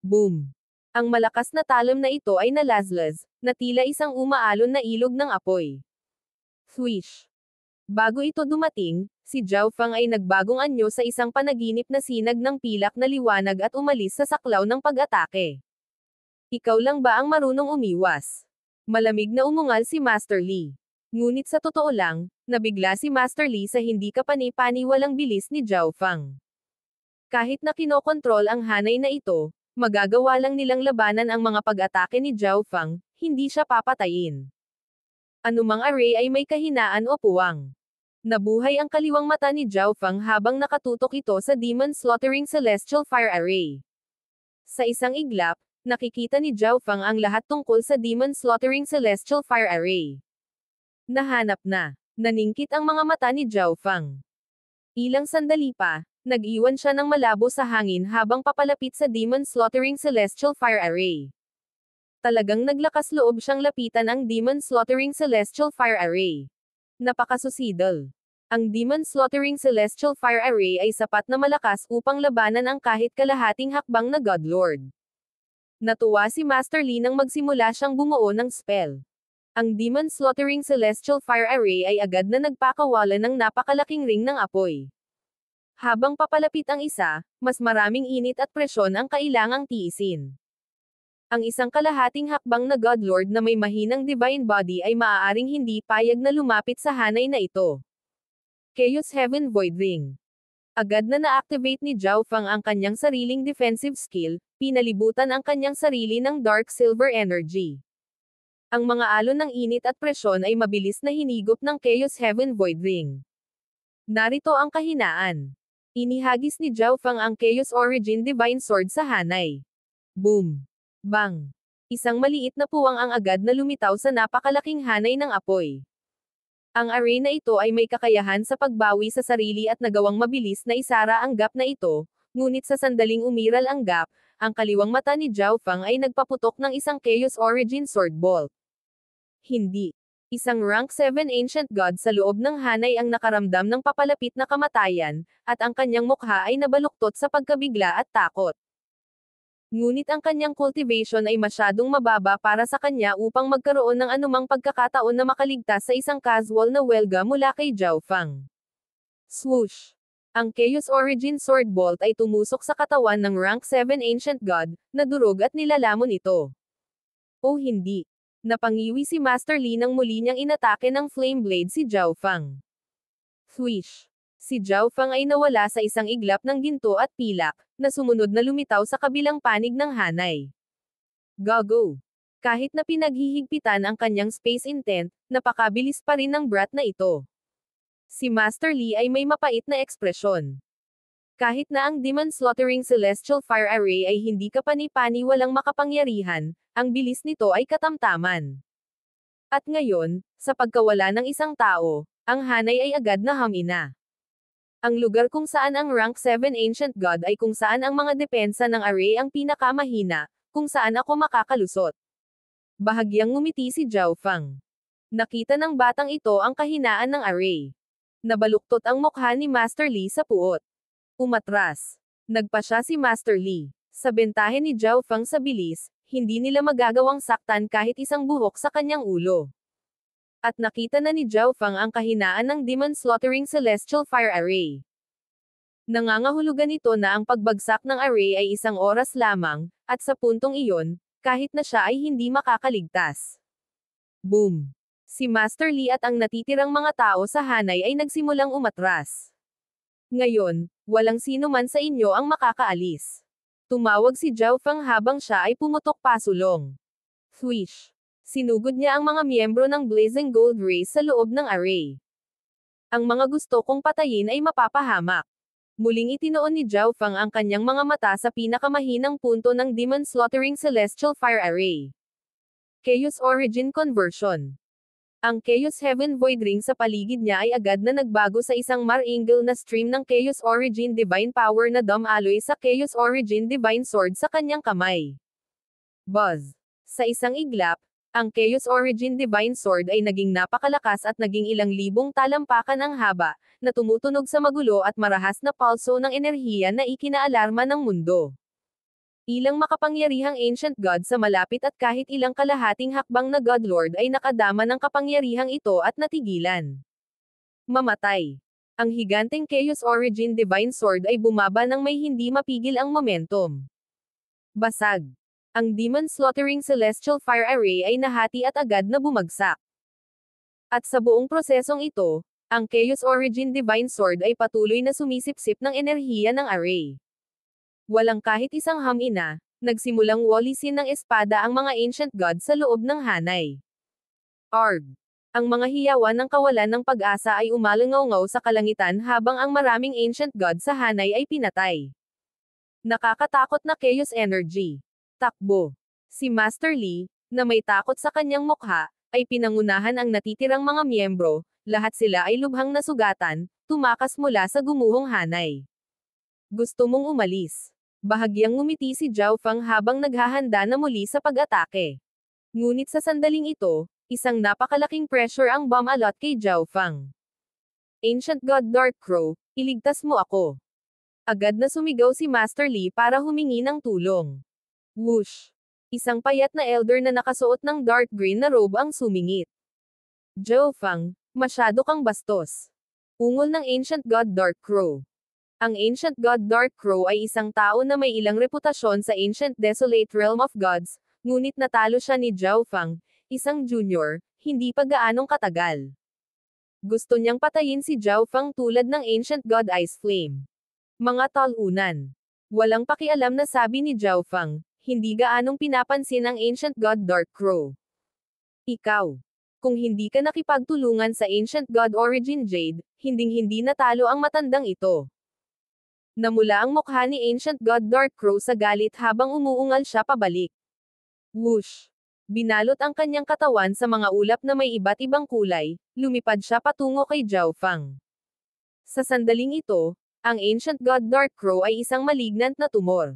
Boom! Ang malakas na talom na ito ay nalaslas, na tila isang umaalon na ilog ng apoy. Swish! Bago ito dumating, si Zhao Feng ay nagbagong anyo sa isang panaginip na sinag ng pilak na liwanag at umalis sa saklaw ng pag-atake. Ikaw lang ba ang marunong umiwas? Malamig na umungal si Master Li. Ngunit sa totoo lang, nabigla si Master Li sa hindi kapani-paniwalang bilis ni Zhao Feng. Kahit na kinokontrol ang hanay na ito, magagawa lang nilang labanan ang mga pag-atake ni Zhao Feng, hindi siya papatayin. Anumang array ay may kahinaan o puwang. Nabuhay ang kaliwang mata ni Zhao Feng habang nakatutok ito sa Demon Slaughtering Celestial Fire Array. Sa isang iglap, nakikita ni Zhao Feng ang lahat tungkol sa Demon Slaughtering Celestial Fire Array. Nahanap na. Naningkit ang mga mata ni Zhao Feng. Ilang sandali pa, nag-iwan siya ng malabo sa hangin habang papalapit sa Demon Slaughtering Celestial Fire Array. Talagang naglakas loob siyang lapitan ang Demon Slaughtering Celestial Fire Array. Napakasusidal. Ang Demon Slaughtering Celestial Fire Array ay sapat na malakas upang labanan ang kahit kalahating hakbang na Godlord. Natuwa si Master Li nang magsimula siyang bumuo ng spell. Ang Demon Slaughtering Celestial Fire Array ay agad na nagpakawala ng napakalaking ring ng apoy. Habang papalapit ang isa, mas maraming init at presyon ang kailangang tiisin. Ang isang kalahating hakbang na Godlord na may mahinang divine body ay maaaring hindi payag na lumapit sa hanay na ito. Chaos Heaven Void Ring. Agad na na-activate ni Zhao Fang ang kanyang sariling defensive skill, pinalibutan ang kanyang sarili ng Dark Silver Energy. Ang mga alon ng init at presyon ay mabilis na hinigop ng Chaos Heaven Void Ring. Narito ang kahinaan. Inihagis ni Zhao Fang ang Chaos Origin Divine Sword sa hanay. Boom! Bang! Isang maliit na puwang ang agad na lumitaw sa napakalaking hanay ng apoy. Ang array na ito ay may kakayahan sa pagbawi sa sarili at nagawang mabilis na isara ang gap na ito, ngunit sa sandaling umiral ang gap, ang kaliwang mata ni Zhao Fang ay nagpaputok ng isang Chaos Origin Sword Bolt. Hindi. Isang rank 7 Ancient God sa loob ng hanay ang nakaramdam ng papalapit na kamatayan, at ang kanyang mukha ay nabaluktot sa pagkabigla at takot. Ngunit ang kanyang cultivation ay masyadong mababa para sa kanya upang magkaroon ng anumang pagkakataon na makaligtas sa isang casual na welga mula kay Zhao Fang. Swoosh! Ang Chaos Origin Sword Bolt ay tumusok sa katawan ng rank 7 Ancient God, na durog at nilalamon ito. O hindi. Napangiwi si Master Li nang muli niyang inatake ng Flame Blade si Zhao Fang. Swish! Si Zhao Fang ay nawala sa isang iglap ng ginto at pilak, na sumunod na lumitaw sa kabilang panig ng hanay. Gago! Kahit na pinaghihigpitan ang kanyang space intent, napakabilis pa rin ng brat na ito. Si Master Li ay may mapait na ekspresyon. Kahit na ang Demon Slaughtering Celestial Fire Array ay hindi kapani-pani walang makapangyarihan, ang bilis nito ay katamtaman. At ngayon, sa pagkawala ng isang tao, ang hanay ay agad na hamina. Ang lugar kung saan ang rank 7 Ancient God ay kung saan ang mga depensa ng array ang pinakamahina, kung saan ako makakalusot. Bahagyang ngumiti si Zhao Fang. Nakita ng batang ito ang kahinaan ng array. Nabaluktot ang mukha ni Master Li sa puot. Umatras. Nagpa siya si Master Li. Sa bentahe ni Zhao Fang sa bilis, hindi nila magagawang saktan kahit isang buhok sa kanyang ulo. At nakita na ni Zhao Fang ang kahinaan ng Demon Slaughtering Celestial Fire Array. Nangangahulugan ito na ang pagbagsak ng array ay isang oras lamang, at sa puntong iyon, kahit na siya ay hindi makakaligtas. Boom! Si Master Li at ang natitirang mga tao sa hanay ay nagsimulang umatras. Ngayon, walang sino man sa inyo ang makakaalis. Tumawag si Zhao Fang habang siya ay pumutok pasulong. Swish! Sinugod niya ang mga miyembro ng Blazing Gold Race sa loob ng array. Ang mga gusto kong patayin ay mapapahamak. Muling itinoon ni Zhao Fang ang kanyang mga mata sa pinakamahinang punto ng Demon Slaughtering Celestial Fire Array. Chaos Origin Conversion. Ang Chaos Heaven Void Ring sa paligid niya ay agad na nagbago sa isang mar-angle na stream ng Chaos Origin Divine Power na dumaloy sa Chaos Origin Divine Sword sa kanyang kamay. Buzz! Sa isang iglap, ang Chaos Origin Divine Sword ay naging napakalakas at naging ilang libong talampakan ang haba, na tumutunog sa magulo at marahas na pulso ng enerhiya na ikinaalarma ng mundo. Ilang makapangyarihang Ancient God sa malapit at kahit ilang kalahating hakbang na Godlord ay nakadama ng kapangyarihang ito at natigilan. Mamatay. Ang higanteng Chaos Origin Divine Sword ay bumaba nang may hindi mapigil ang momentum. Basag. Ang Demon Slaughtering Celestial Fire Array ay nahati at agad na bumagsak. At sa buong prosesong ito, ang Chaos Origin Divine Sword ay patuloy na sumisipsip ng enerhiya ng array. Walang kahit isang hamina, nagsimulang walisin ng espada ang mga Ancient God sa loob ng hanay. Arg! Ang mga hiyawan ng kawalan ng pag-asa ay umalangaw-ngaw sa kalangitan habang ang maraming Ancient God sa hanay ay pinatay. Nakakatakot na Chaos Energy. Takbo. Si Master Li, na may takot sa kanyang mukha, ay pinangunahan ang natitirang mga miyembro, lahat sila ay lubhang nasugatan, tumakas mula sa gumuhong hanay. Gusto mong umalis? Bahagyang ngumiti si Zhao Fang habang naghahanda na muli sa pag-atake. Ngunit sa sandaling ito, isang napakalaking pressure ang bumalot kay Zhao Fang. Ancient God Dark Crow, iligtas mo ako. Agad na sumigaw si Master Li para humingi ng tulong. Whoosh! Isang payat na elder na nakasuot ng dark green na robe ang sumingit. Zhao Fang, masyado kang bastos. Ungol ng Ancient God Dark Crow. Ang Ancient God Dark Crow ay isang tao na may ilang reputasyon sa Ancient Desolate Realm of Gods, ngunit natalo siya ni Zhao Fang, isang junior, hindi pa gaanong katagal. Gusto niyang patayin si Zhao Fang tulad ng Ancient God Ice Flame. Mga talunan. Walang pakialam na sabi ni Zhao Fang, hindi gaanong pinapansin ang Ancient God Dark Crow. Ikaw. Kung hindi ka nakipagtulungan sa Ancient God Origin Jade, hinding-hindi natalo ang matandang ito. Namula ang mukha ni Ancient God Dark Crow sa galit habang umuungal siya pabalik. Whoosh! Binalot ang kanyang katawan sa mga ulap na may iba't ibang kulay, lumipad siya patungo kay Zhao Fang. Sa sandaling ito, ang Ancient God Dark Crow ay isang malignant na tumor.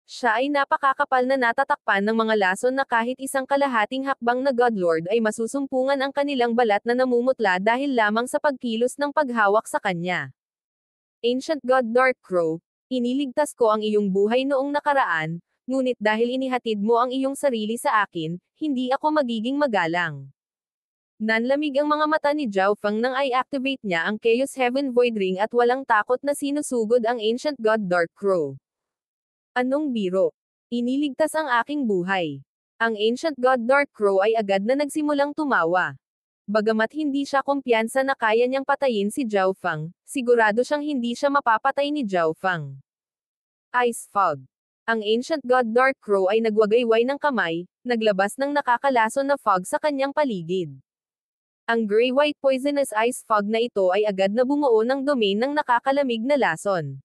Siya ay napakakapal na natatakpan ng mga lason na kahit isang kalahating hakbang na Godlord ay masusumpungan ang kanilang balat na namumutla dahil lamang sa pagkilos ng paghawak sa kanya. Ancient God Dark Crow, iniligtas ko ang iyong buhay noong nakaraan, ngunit dahil inihatid mo ang iyong sarili sa akin, hindi ako magiging magalang. Nanlamig ang mga mata ni Zhao Fang nang i-activate niya ang Chaos Heaven Void Ring at walang takot na sinusugod ang Ancient God Dark Crow. Anong biro? Iniligtas ang aking buhay. Ang Ancient God Dark Crow ay agad na nagsimulang tumawa. Bagamat hindi siya kumpiyansa na kaya niyang patayin si Zhao Fang, sigurado siyang hindi siya mapapatay ni Zhao Fang. Ice Fog. Ang Ancient God Dark Crow ay nagwagayway ng kamay, naglabas ng nakakalason na fog sa kanyang paligid. Ang gray-white poisonous ice fog na ito ay agad na bumuo ng domain ng nakakalamig na lason.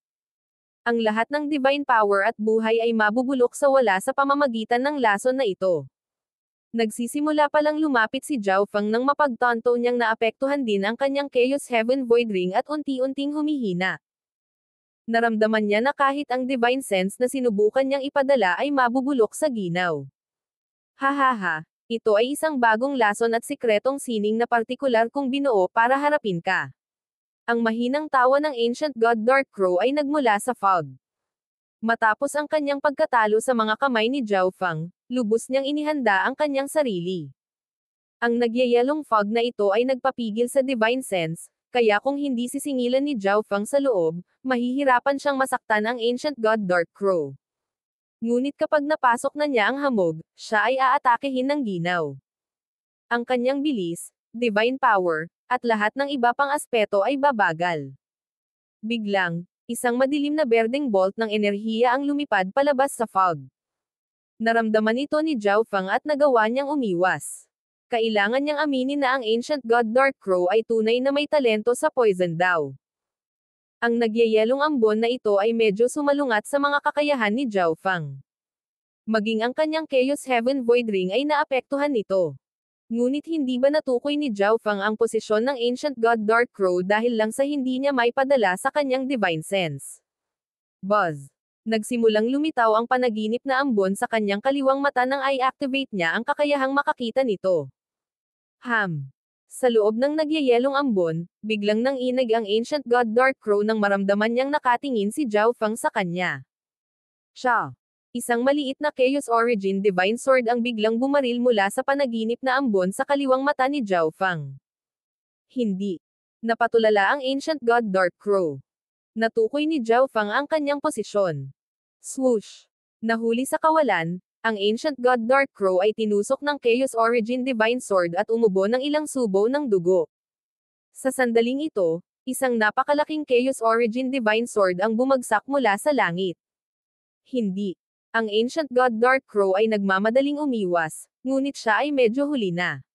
Ang lahat ng divine power at buhay ay mabubulok sa wala sa pamamagitan ng lason na ito. Nagsisimula palang lumapit si Zhao Fang nang mapagtanto niyang naapektuhan din ang kanyang Chaos Heaven Void Ring at unti-unting humihina. Naramdaman niya na kahit ang divine sense na sinubukan niyang ipadala ay mabubulok sa ginaw. Hahaha, ito ay isang bagong lason at sikretong sining na partikular kong binuo para harapin ka. Ang mahinang tawa ng Ancient God Dark Crow ay nagmula sa fog. Matapos ang kanyang pagkatalo sa mga kamay ni Zhao Fang, lubos niyang inihanda ang kanyang sarili. Ang nagyayelong fog na ito ay nagpapigil sa divine sense, kaya kung hindi sisingilan ni Zhao Fang sa loob, mahihirapan siyang masaktan ang Ancient God Dark Crow. Ngunit kapag napasok na niya ang hamog, siya ay aatakehin ng ginaw. Ang kanyang bilis, divine power, at lahat ng iba pang aspeto ay babagal. Biglang, isang madilim na berdeng bolt ng enerhiya ang lumipad palabas sa fog. Naramdaman ito ni Zhao Fang at nagawa niyang umiwas. Kailangan niyang aminin na ang Ancient God Dark Crow ay tunay na may talento sa poison daw. Ang nagyayelong ambon na ito ay medyo sumalungat sa mga kakayahan ni Zhao Fang. Maging ang kanyang Chaos Heaven Void Ring ay naapektuhan nito. Ngunit hindi ba natukoy ni Zhao Fang ang posisyon ng Ancient God Dark Crow dahil lang sa hindi niya may padala sa kanyang divine sense? Buzz. Nagsimulang lumitaw ang panaginip na ambon sa kanyang kaliwang mata nang i-activate niya ang kakayahang makakita nito. Sa loob ng nagyayelong ambon, biglang nanginig ang Ancient God Dark Crow nang maramdaman niyang nakatingin si Zhao Fang sa kanya. Siya. Isang maliit na Chaos Origin Divine Sword ang biglang bumaril mula sa panaginip na ambon sa kaliwang mata ni Zhao Fang. Hindi. Napatulala ang Ancient God Dark Crow. Natukoy ni Zhao Fang ang kanyang posisyon. Swoosh! Nahuli sa kawalan, ang Ancient God Dark Crow ay tinusok ng Chaos Origin Divine Sword at umubo ng ilang subo ng dugo. Sa sandaling ito, isang napakalaking Chaos Origin Divine Sword ang bumagsak mula sa langit. Hindi. Ang Ancient God Dark Crow ay nagmamadaling umiwas, ngunit siya ay medyo huli na.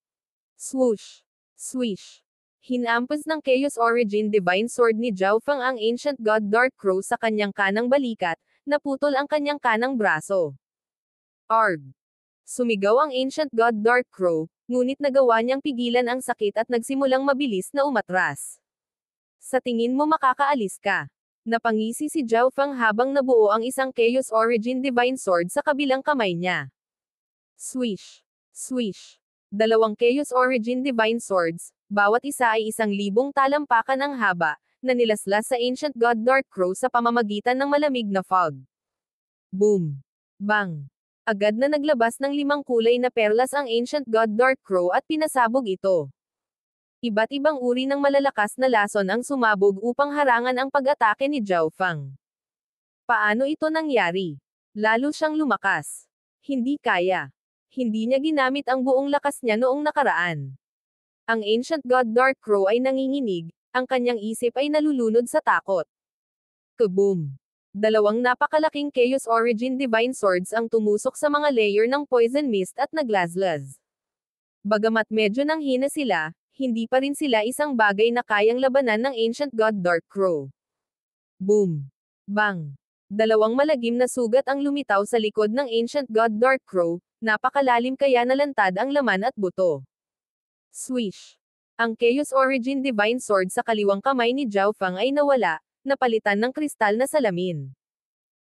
Swoosh! Swish! Hinampas ng Chaos Origin Divine Sword ni Zhao Fang ang Ancient God Dark Crow sa kanyang kanang balikat, naputol ang kanyang kanang braso. Arg! Sumigaw ang Ancient God Dark Crow, ngunit nagawa niyang pigilan ang sakit at nagsimulang mabilis na umatras. Sa tingin mo makakaalis ka? Napangisi si Zhao Fang habang nabuo ang isang Chaos Origin Divine Sword sa kabilang kamay niya. Swish! Swish! Dalawang Chaos Origin Divine Swords, bawat isa ay 1,000 talampakan ang haba, na nilaslas sa Ancient God Dark Crow sa pamamagitan ng malamig na fog. Boom! Bang! Agad na naglabas ng 5 kulay na perlas ang Ancient God Dark Crow at pinasabog ito. Iba't ibang uri ng malalakas na lason ang sumabog upang harangan ang pag-atake ni Zhao Fang. Paano ito nangyari? Lalo siyang lumakas. Hindi kaya. Hindi niya ginamit ang buong lakas niya noong nakaraan. Ang Ancient God Dark Crow ay nanginginig, ang kanyang isip ay nalulunod sa takot. Kaboom! Dalawang napakalaking Chaos Origin Divine Swords ang tumusok sa mga layer ng Poison Mist at naglazlaz. Bagamat medyo nanghina sila, hindi pa rin sila isang bagay na kayang labanan ng Ancient God Dark Crow. Boom! Bang! Dalawang malagim na sugat ang lumitaw sa likod ng Ancient God Dark Crow, napakalalim kaya nalantad ang laman at buto. Swish! Ang Chaos Origin Divine Sword sa kaliwang kamay ni Zhao Fang ay nawala, napalitan ng kristal na salamin.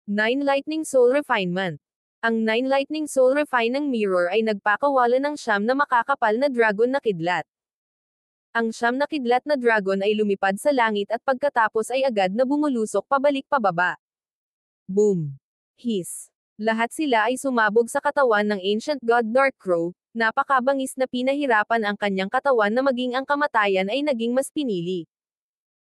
9 Lightning Soul Refinement. Ang 9 Lightning Soul Refining Mirror ay nagpakawala ng 9 na makakapal na dragon na kidlat. Ang 9 na kidlat na dragon ay lumipad sa langit at pagkatapos ay agad na bumulusok pabalik pababa. Boom! Hiss! Lahat sila ay sumabog sa katawan ng Ancient God Dark Crow, napakabangis na pinahirapan ang kanyang katawan na maging ang kamatayan ay naging mas pinili.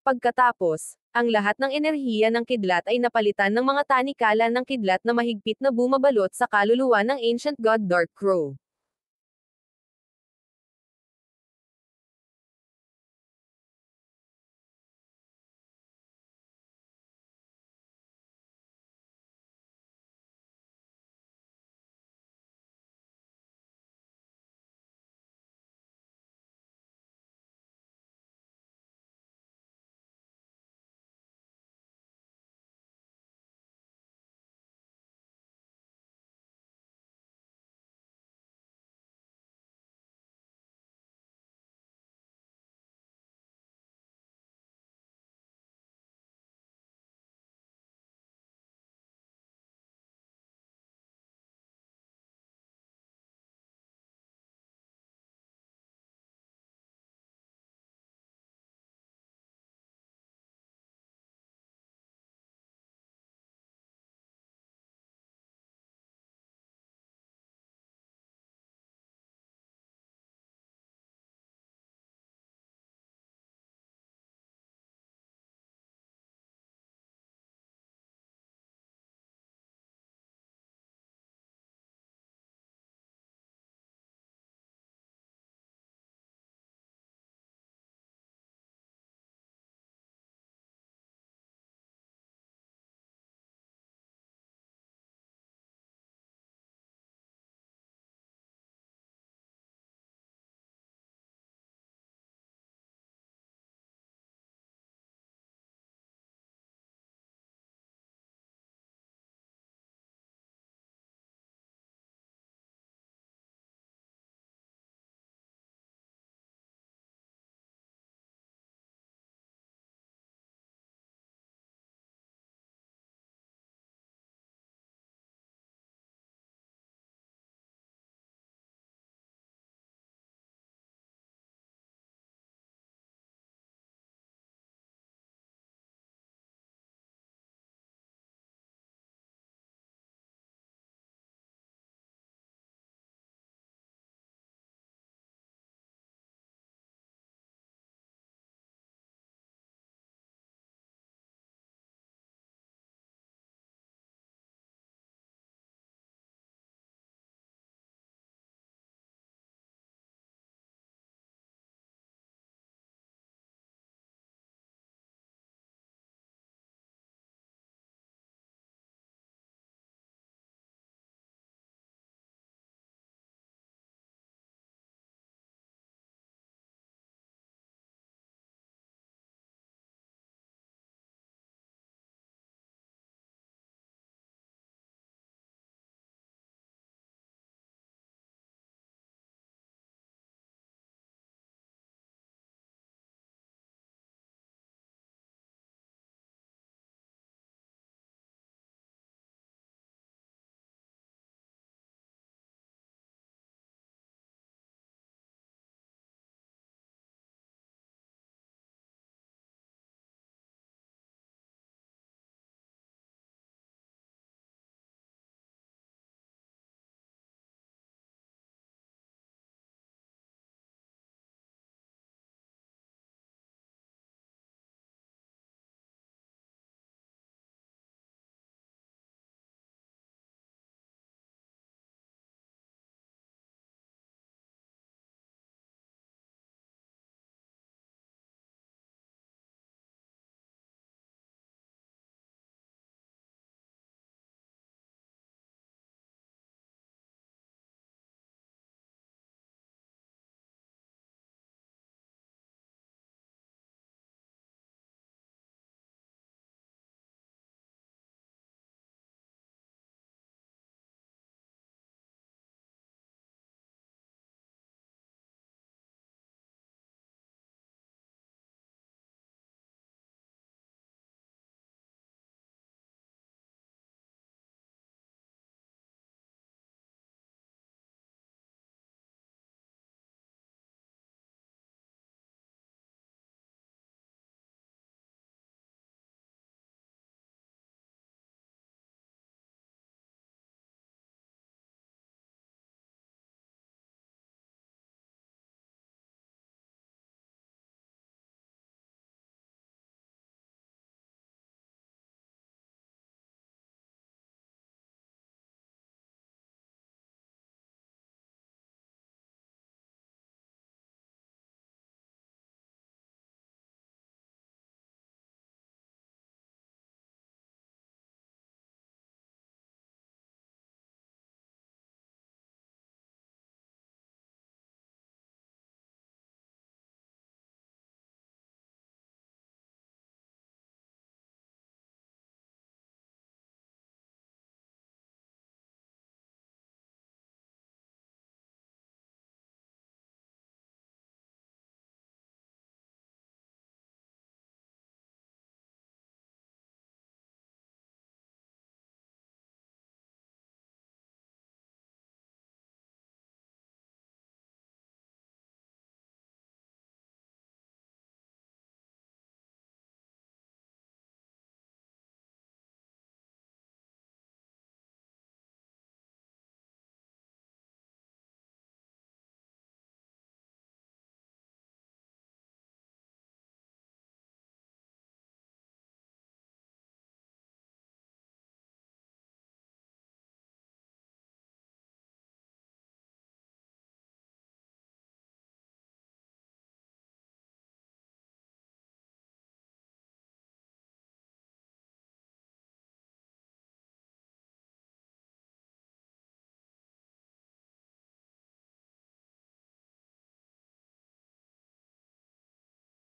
Pagkatapos, ang lahat ng enerhiya ng kidlat ay napalitan ng mga tanikala ng kidlat na mahigpit na bumabalot sa kaluluwa ng Ancient God Dark Crow.